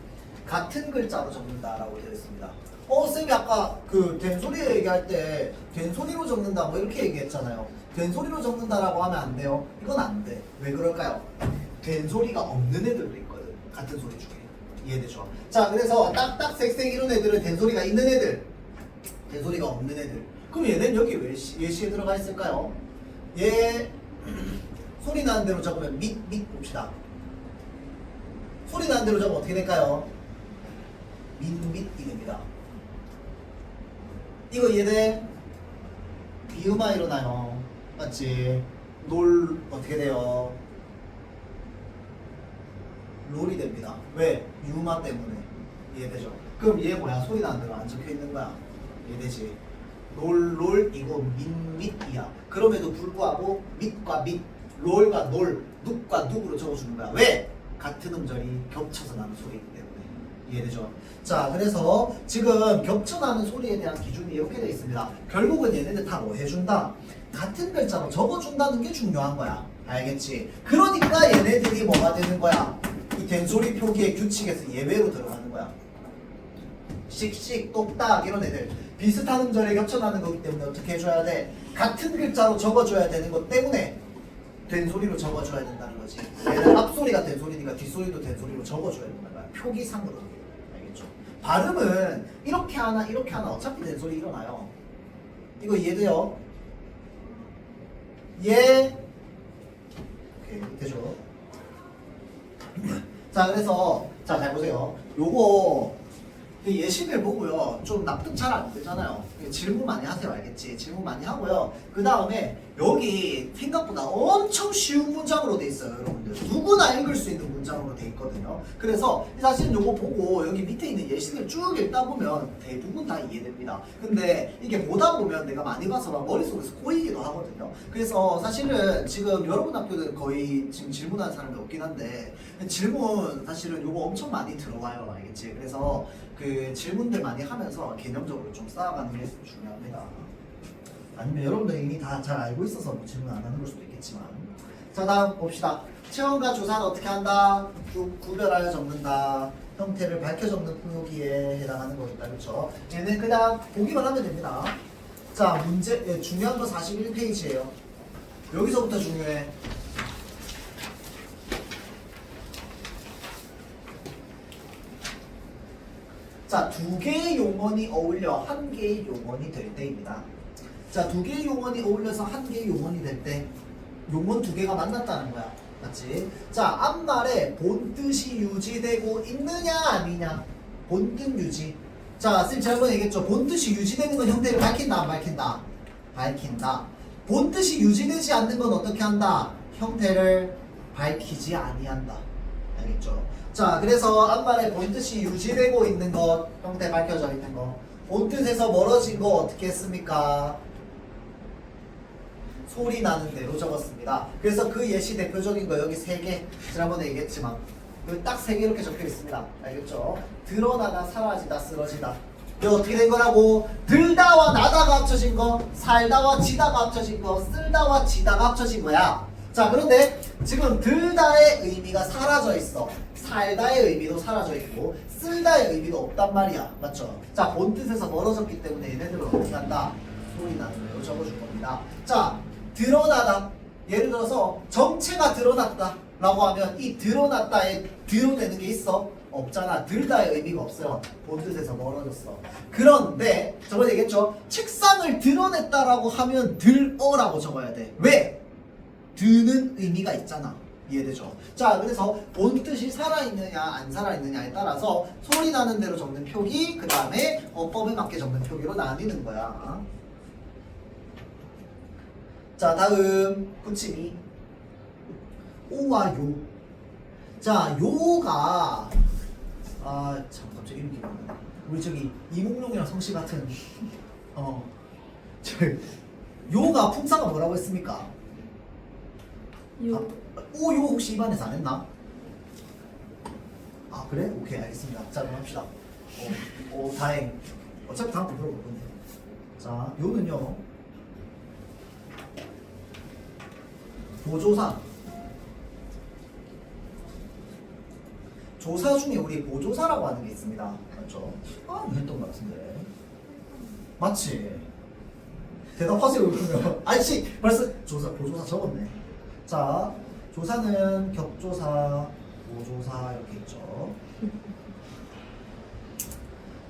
같은 글자로 적는다라고 되어 있습니다. 쌤이 아까 그 된소리 얘기할 때 된소리로 적는다 뭐 이렇게 얘기했잖아요. 된소리로 적는다라고 하면 안 돼요. 이건 안 돼. 왜 그럴까요? 된소리가 없는 애들도 있거든. 같은 소리 중에. 이해되죠? 자, 그래서 딱딱 색색 이런 애들은 된소리가 있는 애들, 된소리가 없는 애들. 그럼 얘는 여기 왜 예시에 들어가 있을까요? 얘 소리 나는 대로 적으면 밑 봅시다. 소리 나는 대로 적으면 어떻게 될까요? 밑이 됩니다. 이거 이해돼? 비음화 일어나요. 맞지? 놀 어떻게 돼요? 롤이 됩니다. 왜? 유마 때문에. 이해되죠? 그럼 얘 뭐야? 소리 나는 대로 안 적혀 있는 거야. 이해되지? 롤이고 밑이야. 그럼에도 불구하고 밑과 밑, 롤과 놀, 눕과 눕으로 적어주는 거야. 왜? 같은 음절이 겹쳐서 나는 소리이기 때문에. 이해되죠? 자, 그래서 지금 겹쳐 나는 소리에 대한 기준이 이렇게 되어 있습니다. 결국은 얘네들 다 뭐 해준다? 같은 글자로 적어준다는 게 중요한 거야. 알겠지? 그러니까 얘네들이 뭐가 되는 거야? 이 된소리 표기의 규칙에서 예외로 들어가는 거야. 씩씩, 똑딱 이런 애들 비슷한 음절에 겹쳐나는 거기 때문에 어떻게 해줘야 돼? 같은 글자로 적어줘야 되는 것 때문에 된소리로 적어줘야 된다는 거지. 얘는 앞소리가 된소리니까 뒷소리도 된소리로 적어줘야 된다는 거야. 표기상으로. 알겠죠? 발음은 이렇게 하나 이렇게 하나 어차피 된소리 일어나요. 이거 이해돼요? 예. 오케이, 되죠? 자, 그래서 자, 잘 보세요. 요거 예시를 보고요. 좀 납득 잘 안 되잖아요. 질문 많이 하세요. 알겠지? 질문 많이 하고요. 그 다음에 여기 생각보다 엄청 쉬운 문장으로 돼 있어요. 여러분들. 누구나 읽을 수 있는 문장으로 돼 있거든요. 그래서 사실은 요거 보고 여기 밑에 있는 예시를 쭉 읽다 보면 대부분 다 이해됩니다. 근데 이게 보다 보면 내가 많이 봐서 막 머릿속에서 꼬이기도 하거든요. 그래서 사실은 지금 여러분 학교는 거의 지금 질문하는 사람이 없긴 한데 질문 사실은 요거 엄청 많이 들어와요. 알겠지? 그래서 그 질문들 많이 하면서 개념적으로 좀 쌓아가는 게 중요합니다. 아니면 여러분들 이미 다 잘 알고 있어서 뭐 질문 안 하는 걸 수도 있겠지만. 자, 다음 봅시다. 체험과 조사는 어떻게 한다? 구별하여 적는다. 형태를 밝혀 적는 표기에 해당하는 거겠다. 그렇죠? 얘는 그냥 보기만 하면 됩니다. 자, 문제 중요한 거 41페이지예요. 여기서부터 중요해. 자, 두 개의 용언이 어울려 한 개의 용언이 될 때입니다. 자, 두 개의 용언이 어울려서 한 개의 용언이 될 때 용언 두 개가 만났다는 거야. 맞지? 자, 앞말에 본뜻이 유지되고 있느냐 아니냐? 본뜻 유지. 자, 쌤 지난번에 얘기했죠. 본뜻이 유지되는 건 형태를 밝힌다 안 밝힌다? 밝힌다. 본뜻이 유지되지 않는 건 어떻게 한다? 형태를 밝히지 아니한다. 알겠죠? 자, 그래서 앞말에 본뜻이 유지되고 있는 것, 형태 밝혀져 있는 거. 본뜻에서 멀어진 거 어떻게 했습니까? 소리 나는 대로 적었습니다. 그래서 그 예시 대표적인 거 여기 3개 지난번에 얘기했지만 여기 딱 3개 이렇게 적혀 있습니다. 알겠죠? 드러나다, 사라지다, 쓰러지다. 이거 어떻게 된 거라고? 들다와 나다가 합쳐진 거, 살다와 지다가 합쳐진 거, 쓸다와 지다가 합쳐진 거야. 자, 그런데 지금 들다의 의미가 사라져 있어. 살다의 의미도 사라져 있고 쓸다의 의미도 없단 말이야. 맞죠? 자, 본뜻에서 멀어졌기 때문에 얘네들은 어떻게 한다? 소리 나는 대로 적어줄 겁니다. 자, 드러나다. 예를 들어서 정체가 드러났다 라고 하면 이 드러났다에 드러내는 게 있어? 없잖아. 들다의 의미가 없어요. 본뜻에서 멀어졌어. 그런데 저번에 얘기했죠? 책상을 드러냈다라고 하면 들어라고 적어야 돼. 왜? 드는 의미가 있잖아. 이해되죠? 자, 그래서 본뜻이 살아있느냐 안 살아있느냐에 따라서 소리 나는 대로 적는 표기, 그 다음에 어법에 맞게 적는 표기로 나뉘는 거야. 자, 다음 붙임이 오와 요. 자, 요가 참 갑자기 이름이 기억나네. 우리 저기 이몽룡이랑 성씨 같은 요가 품사가 뭐라고 했습니까? 요. 오, 요거 혹시 입안에서 안 했나? 아, 그래? 오케이, 알겠습니다. 자, 그럼 합시다. 다행. 어차피 다음 거 물어볼 건데. 자, 요는요. 보조사. 조사 중에 우리 보조사라고 하는 게 있습니다. 맞죠? 했던 것 같은데. 맞지? 대답하세요, 그러면. 아이씨, 벌써 보조사 적었네. 자, 조사는 격조사, 보조사 이렇게 있죠.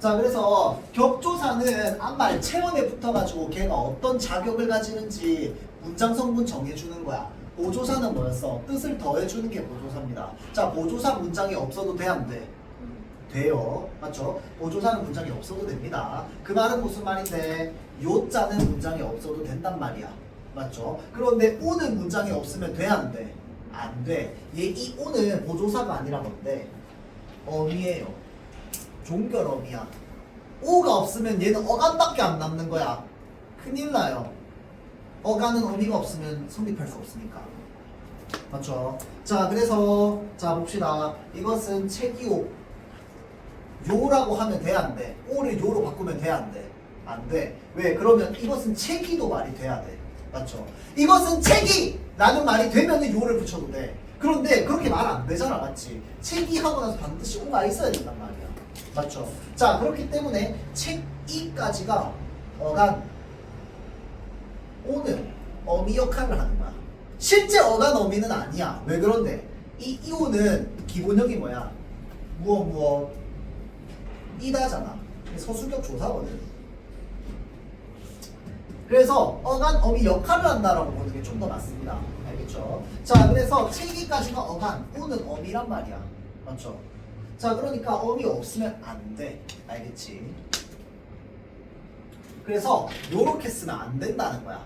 자, 그래서 격조사는 앞말 체원에 붙어가지고 걔가 어떤 자격을 가지는지 문장 성분 정해주는 거야. 보조사는 뭐였어? 뜻을 더해주는 게 보조사입니다. 자, 보조사 문장이 없어도 돼, 안 돼? 돼요. 맞죠? 보조사는 문장이 없어도 됩니다. 그 말은 무슨 말인데, 요자는 문장이 없어도 된단 말이야. 맞죠? 그런데 오는 문장이 없으면 돼, 안 돼? 안 돼. 이 오는 보조사가 아니라 뭔데? 어미예요. 종결어미야. 오가 없으면 얘는 어간밖에 안 남는 거야. 큰일 나요. 어간은 어미가 없으면 성립할 수 없으니까. 맞죠? 자, 그래서 자 봅시다. 이것은 책이오. 요라고 하면 돼, 안 돼? 오를 요로 바꾸면 돼, 안 돼? 안 돼. 왜? 그러면 이것은 책이도 말이 돼야 돼. 맞죠? 이것은 책이! 라는 말이 되면은 요를 붙여도 돼. 그런데 그렇게 말 안 되잖아, 맞지? 책이 하고 나서 반드시 오가 있어야 된단 말이야. 맞죠? 자, 그렇기 때문에 책이까지가 어간, 오는 어미 역할을 하는 거야. 실제 어간 어미는 아니야. 왜 그런데? 이 이오는 기본형이 뭐야? 무엇 이다잖아. 서술격 조사거든. 그래서 어간 어미 역할을 한다라고 보는 게 좀 더 맞습니다. 알겠죠? 자, 그래서 책이까지가 어간, 오는 어미란 말이야. 맞죠? 자, 그러니까 어미 없으면 안 돼. 알겠지? 그래서 요렇게 쓰면 안 된다는 거야.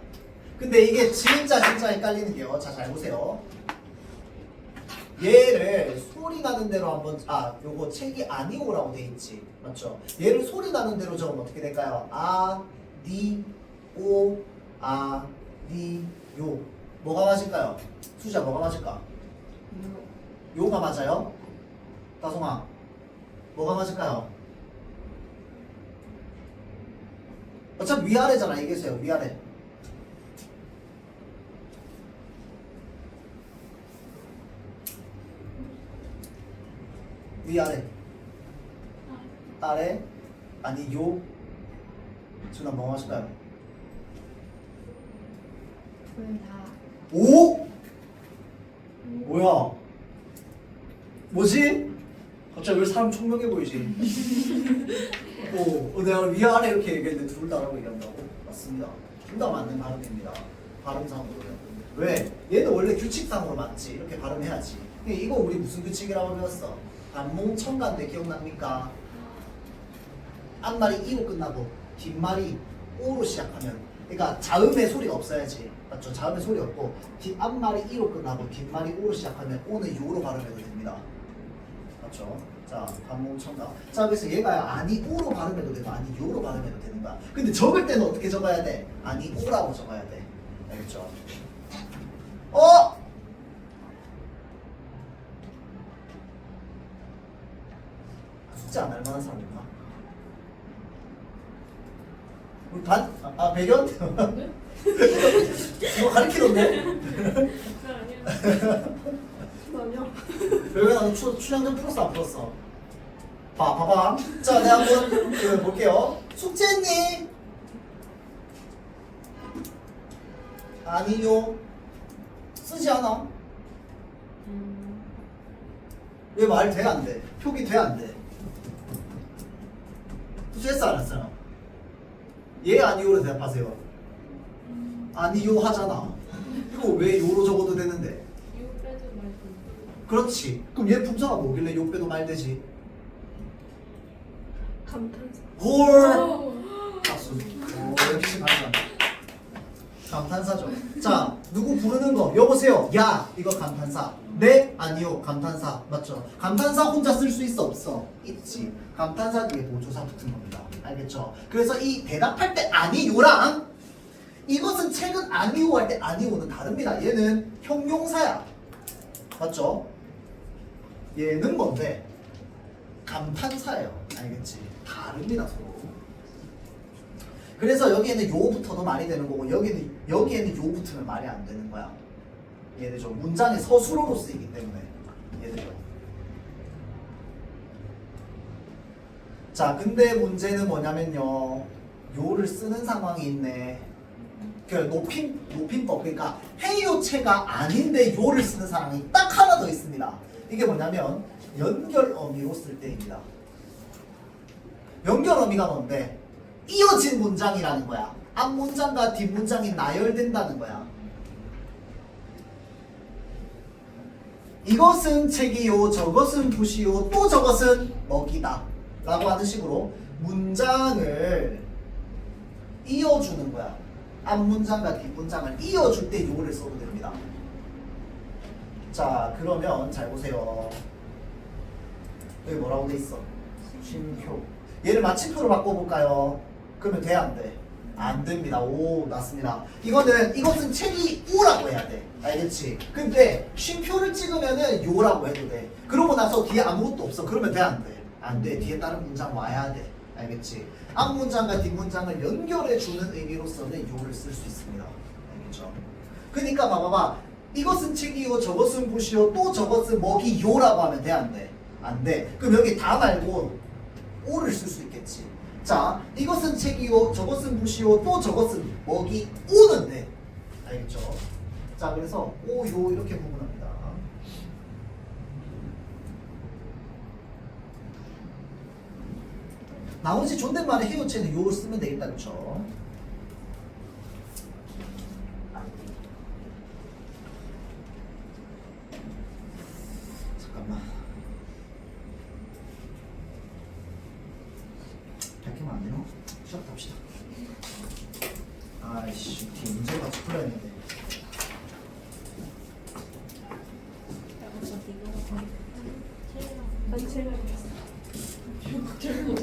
근데 이게 진짜 헷갈리는 게요. 자, 잘 보세요. 얘를 소리 나는 대로 한번, 요거 책이 아니오라고 돼 있지. 맞죠? 얘를 소리 나는 대로 적으면 어떻게 될까요? 아, 니, 오, 아, 니, 요. 뭐가 맞을까요? 수지야, 뭐가 맞을까? 요가 맞아요? 다송아, 뭐가 맞을까요? 어차피 위아래잖아. 얘기해주세요. 위아래. 위아래. 아래. 아니 요. 준아 뭐 하실까요? 둘다 오? 뭐야? 뭐지? 갑자기 왜 사람 총명해 보이지? 내가 위아래 이렇게 얘기했는데 둘 다라고 얘기한다고? 맞습니다. 둘 다 맞는 발음입니다. 발음상으로요. 왜? 얘는 원래 규칙상으로 맞지. 이렇게 발음해야지. 근데 이거 우리 무슨 규칙이라고 배웠어? 반몽청가인데 기억납니까? 앞말이 이로 끝나고 뒷말이 오로 시작하면, 그러니까 자음의 소리가 없어야지. 맞죠? 자음의 소리 없고 앞말이 이로 끝나고 뒷말이 오로 시작하면 오는 요로 발음해도 됩니다. 맞죠? 자, 반몽청가. 자, 그래서 얘가 아니 오로 발음해도 되고 아니 요로 발음해도 되는 거야. 근데 적을 때는 어떻게 적어야 돼? 아니 오라고 적어야 돼. 알겠죠? 숙제 안 할 만한 사람 있나? 우리 배견? 네? 이거 가르치던데? 아니요. 배견 나도 춘향전 풀었어, 안 풀었어? 봐봐. 자, 내가 한번 볼게요. 숙제했니? 아니요. 쓰지 않아. 왜 말 돼, 안 돼? 표기 돼, 안 돼? 숙제했어, 안 했어요? 예, 아니요로 대답하세요. 아니요 하잖아. 이거 왜 요로 적어도 되는데? 이거 빼지 말고. 그렇지. 그럼 얘 품사가 뭐길래 요 빼도 말 되지? 감탄사. 헐! 박수. 역시 반감. 감탄사죠. 자, 누구 부르는 거 여보세요. 야, 이거 감탄사. 네? 아니요. 감탄사. 맞죠? 감탄사 혼자 쓸 수 있어, 없어? 있지. 감탄사 뒤에 보조사 붙은 겁니다. 알겠죠? 그래서 이 대답할 때 아니요랑 이것은 책은 아니오 할 때 아니오는 다릅니다. 얘는 형용사야. 맞죠? 얘는 뭔데? 감탄사예요. 알겠지? 다릅니다, 서로. 그래서 여기에는 요 붙어도 말이 되는 거고 여기에는 요 붙으면 말이 안 되는 거야. 얘네죠. 문장의 서술어로 쓰이기 때문에 얘네죠. 자, 근데 문제는 뭐냐면요. 요를 쓰는 상황이 있네. 그 높임법, 그러니까 해요체가 아닌데 요를 쓰는 상황이 딱 하나 더 있습니다. 이게 뭐냐면 연결어미로 쓸 때입니다. 연결어미가 뭔데? 이어진 문장이라는 거야. 앞 문장과 뒷 문장이 나열된다는 거야. 이것은 책이요 저것은 붓이요 또 저것은 먹이다 라고 하는 식으로 문장을 이어주는 거야. 앞문장과 뒷문장을 이어줄 때 요거를 써도 됩니다. 자 그러면 잘 보세요. 여기 뭐라고 돼 있어? 쉼표. 얘를 마침표로 바꿔볼까요? 그러면 돼 안 돼? 안 됩니다. 오 맞습니다. 이것은 책이 우라고 해야 돼. 알겠지? 근데 쉼표를 찍으면은 요라고 해도 돼. 그러고 나서 뒤에 아무것도 없어. 그러면 돼 안 돼? 안 돼. 뒤에 다른 문장 와야 돼. 알겠지? 앞문장과 뒷문장을 연결해주는 의미로서는 요를 쓸 수 있습니다. 알겠죠? 그러니까 봐봐봐. 이것은 책이요 저것은 붓이요 또 저것은 먹이요라고 하면 돼 안 돼? 안 돼. 그럼 여기 다 말고 오를 쓸 수 있겠지. 자, 이것은 책이요 저것은 붓이요 또 저것은 먹이오는 돼. 알겠죠? 자, 그래서 오요 이렇게 구분합니다. 나머지 존댓말의 해요체는 요를 쓰면 되겠다. 그쵸? 잠깐만. 밝히면 안 되나? 시작합시다. 아이씨, 뒤에 문제를 같이 풀어야 했는데. 아니 제가